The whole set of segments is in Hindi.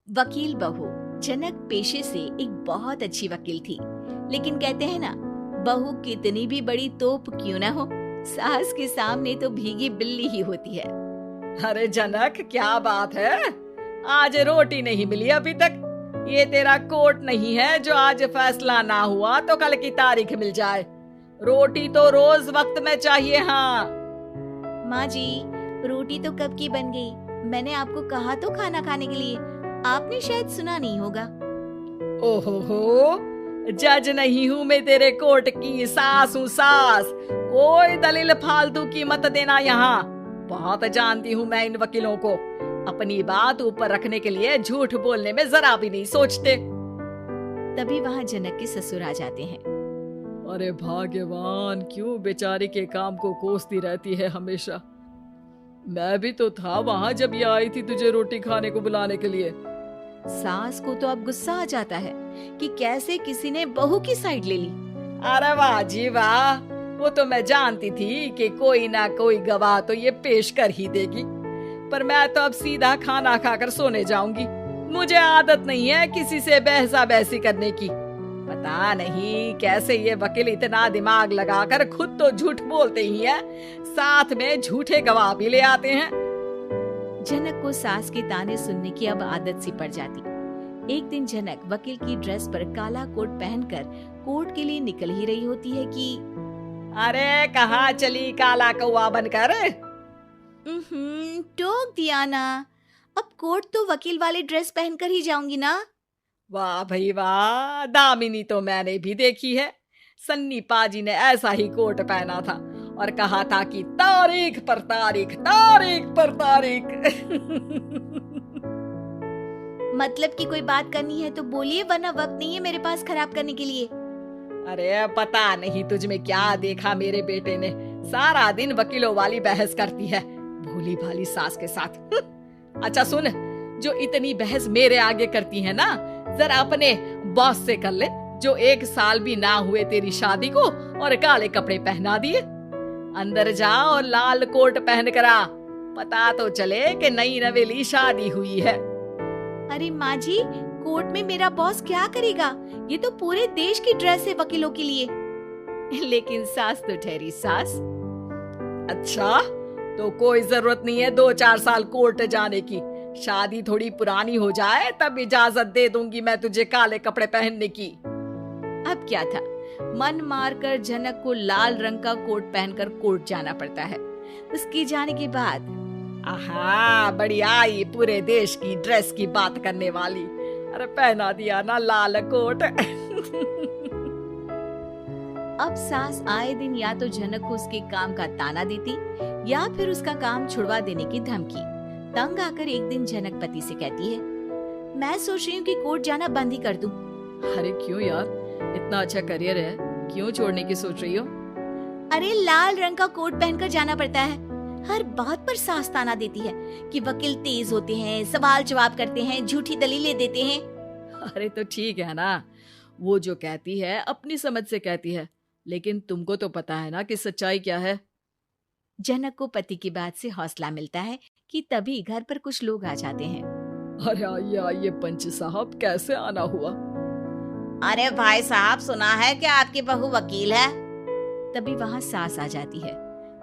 वकील बहू जनक पेशे से एक बहुत अच्छी वकील थी, लेकिन कहते हैं ना, बहू कितनी भी बड़ी तोप क्यों ना हो, सास के सामने तो भीगी बिल्ली ही होती है। अरे जनक, क्या बात है, आज रोटी नहीं मिली अभी तक। ये तेरा कोर्ट नहीं है जो आज फैसला ना हुआ तो कल की तारीख मिल जाए। रोटी तो रोज वक्त में चाहिए। हाँ माँ जी, रोटी तो कब की बन गई, मैंने आपको कहा तो खाना खाने के लिए, आपने शायद सुना नहीं होगा। ओहो, जज नहीं हूँ मैं तेरे कोर्ट की, सास हूँ सास। कोई दलील फालतू की मत देना यहाँ। बहुत जानती हूँ मैं इन वकीलों को, अपनी बात ऊपर रखने के लिए झूठ बोलने में जरा भी नहीं सोचते। तभी वहाँ जनक के ससुर आ जाते हैं। अरे भाग्यवान, क्यों बेचारी के काम को कोसती रहती है हमेशा। मैं भी तो था वहाँ जब ये आई थी तुझे रोटी खाने को बुलाने के लिए। सास को तो अब गुस्सा आ जाता है कि कैसे किसी ने बहू की साइड ले ली। अरे वाह जी वाह, वो तो मैं जानती थी कि कोई ना कोई गवाह तो ये पेश कर ही देगी, पर मैं तो अब सीधा खाना खाकर सोने जाऊंगी। मुझे आदत नहीं है किसी से बहसा बहसी करने की। पता नहीं कैसे ये वकील इतना दिमाग लगाकर खुद तो झूठ बोलते ही है, साथ में झूठे गवाह भी ले आते हैं। जनक को सास के ताने सुनने की अब आदत सी पड़ जाती। एक दिन जनक वकील की ड्रेस पर काला कोट पहनकर कोर्ट के लिए निकल ही रही होती है कि अरे कहाँ चली काला कौवा बनकर? टोक दिया ना, अब कोर्ट तो वकील वाले ड्रेस पहनकर ही जाऊंगी ना। वाह भाई वाह, दामिनी तो मैंने भी देखी है। सन्नी पाजी ने ऐसा ही कोट पहना था और कहा था कि तारीख पर तारीख, तारीख पर तारीख। मतलब कि कोई बात करनी है तो बोलिए, वरना वक्त नहीं है मेरे पास खराब करने के लिए। अरे पता नहीं तुझ में क्या देखा मेरे बेटे ने, सारा दिन वकीलों वाली बहस करती है भोली भाली सास के साथ। अच्छा सुन, जो इतनी बहस मेरे आगे करती है ना, जरा अपने बॉस से कर ले, जो 1 साल भी ना हुए तेरी शादी को और काले कपड़े पहना दिए। अंदर जा और लाल कोट पहन कर आ, पता तो चले कि नई नवेली शादी हुई है। अरे माँ जी, कोर्ट में मेरा बॉस क्या करेगा, ये तो पूरे देश की ड्रेस है वकीलों के लिए। लेकिन सास तो ठहरी सास। अच्छा, तो कोई जरूरत नहीं है 2-4 साल कोर्ट जाने की। शादी थोड़ी पुरानी हो जाए तब इजाजत दे दूंगी मैं तुझे काले कपड़े पहनने की। अब क्या था, मन मारकर जनक को लाल रंग का कोट पहनकर कोर्ट जाना पड़ता है। उसके जाने के बाद आहा, बढ़िया, ये पूरे देश की ड्रेस की बात करने वाली। अरे पहना दिया ना लाल कोट। अब सास आए दिन या तो जनक को उसके काम का ताना देती या फिर उसका काम छुड़वा देने की धमकी। तंग आकर एक दिन जनक पति से कहती है, मैं सोच रही हूँ कि कोर्ट जाना बंद ही कर दूं। अरे क्यों यार, इतना अच्छा करियर है, क्यों छोड़ने की सोच रही हो? अरे लाल रंग का कोट पहनकर जाना पड़ता है, हर बात पर सास ताना देती है कि वकील तेज होते हैं, सवाल जवाब करते हैं, झूठी दलीलें देते हैं। अरे तो ठीक है ना, वो जो कहती है अपनी समझ से कहती है, लेकिन तुमको तो पता है ना कि सच्चाई क्या है। जनक को पति की बात से हौसला मिलता है कि तभी घर पर कुछ लोग आ जाते हैं। अरे आइए पंच साहब, कैसे आना हुआ? अरे भाई साहब, सुना है कि आपकी बहू वकील है। तभी वहाँ सास आ जाती है।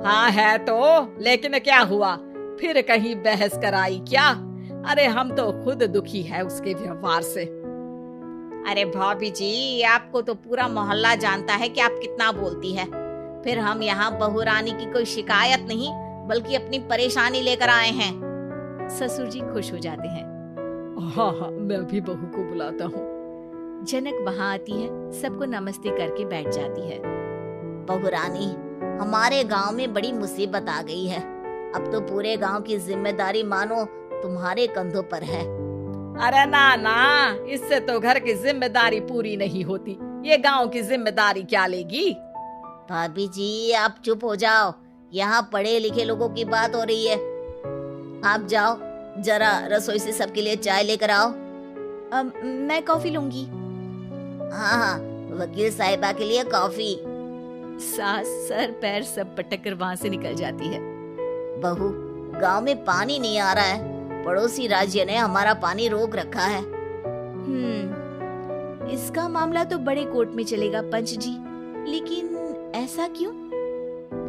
हाँ है तो, लेकिन क्या हुआ, फिर कहीं बहस कराई क्या? अरे हम तो खुद दुखी है उसके व्यवहार से। अरे भाभी जी, आपको तो पूरा मोहल्ला जानता है कि आप कितना बोलती है। फिर हम यहाँ बहू रानी की कोई शिकायत नहीं, बल्कि अपनी परेशानी लेकर आए हैं। ससुर जी खुश हो जाते हैं। हाँ हाँ, मैं भी बहू को बुलाता हूँ। जनक वहाँ आती है, सबको नमस्ते करके बैठ जाती है। बहू रानी, हमारे गांव में बड़ी मुसीबत आ गई है, अब तो पूरे गांव की जिम्मेदारी मानो तुम्हारे कंधों पर है। अरे ना ना, इससे तो घर की जिम्मेदारी पूरी नहीं होती, ये गांव की जिम्मेदारी क्या लेगी? भाभी जी आप चुप हो जाओ, यहाँ पढ़े लिखे लोगों की बात हो रही है। आप जाओ, जरा रसोई से सबके लिए चाय लेकर आओ। मैं कॉफी लूंगी। हाँ हाँ, वकील साहिबा के लिए कॉफी। सास सर पैर सब पटक कर वहाँ से निकल जाती है। बहू, गांव में पानी नहीं आ रहा है, पड़ोसी राज्य ने हमारा पानी रोक रखा है। इसका मामला तो बड़े कोर्ट में चलेगा पंच जी, लेकिन ऐसा क्यों?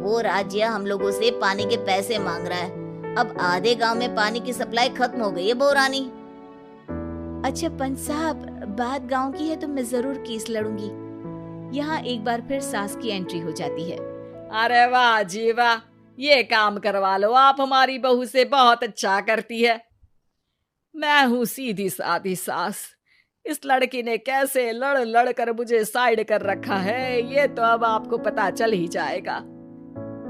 वो राज्य हम लोगों से पानी के पैसे मांग रहा है। अब आधे गांव में पानी की सप्लाई खत्म हो गई है बहुरानी। अच्छा पंच साहब, बात गांव की है तो मैं जरूर केस लड़ूंगी। यहाँ एक बार फिर सास की एंट्री हो जाती है। अरे वाह जी वाह, ये काम करवा लो, आप हमारी बहू से बहुत अच्छा करती है। मैं हूँ सीधी सादी सास। इस लड़की ने कैसे लड़ लड़ कर मुझे साइड कर रखा है, ये तो अब आपको पता चल ही जाएगा।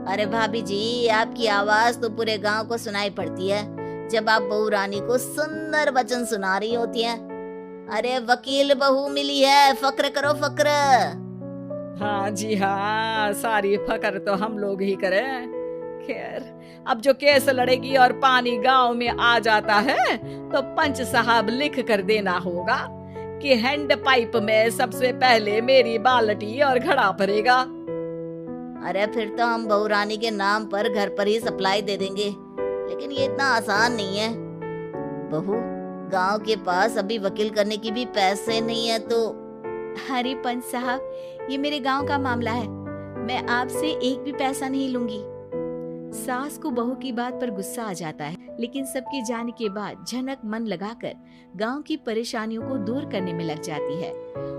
अरे भाभी जी, आपकी आवाज तो पूरे गांव को सुनाई पड़ती है जब आप बहू रानी को सुंदर वचन सुना रही होती हैं। अरे वकील बहू मिली है, फक्र करो फक्र। हाँ जी हाँ, सारी फकर तो हम लोग ही करें। खैर, अब जो केस लड़ेगी और पानी गांव में आ जाता है तो पंच साहब लिख कर देना होगा कि हैंड पाइप में सबसे पहले मेरी बाल्टी और घड़ा भरेगा। अरे फिर तो हम बहू रानी के नाम पर घर पर ही सप्लाई दे देंगे, लेकिन ये इतना आसान नहीं है। बहू, गांव के पास अभी वकील करने की भी पैसे नहीं है तो। अरे पंच साहब, ये मेरे गांव का मामला है, मैं आपसे एक भी पैसा नहीं लूंगी। सास को बहू की बात पर गुस्सा आ जाता है, लेकिन सबके जाने के बाद झनक मन लगाकर गांव की परेशानियों को दूर करने में लग जाती है।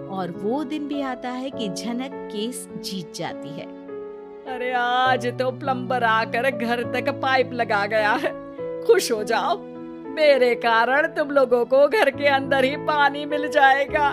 और वो दिन भी आता है कि झनक केस जीत जाती है। अरे आज तो प्लम्बर आकर घर तक पाइप लगा गया है। खुश हो जाओ, मेरे कारण तुम लोगों को घर के अंदर ही पानी मिल जाएगा।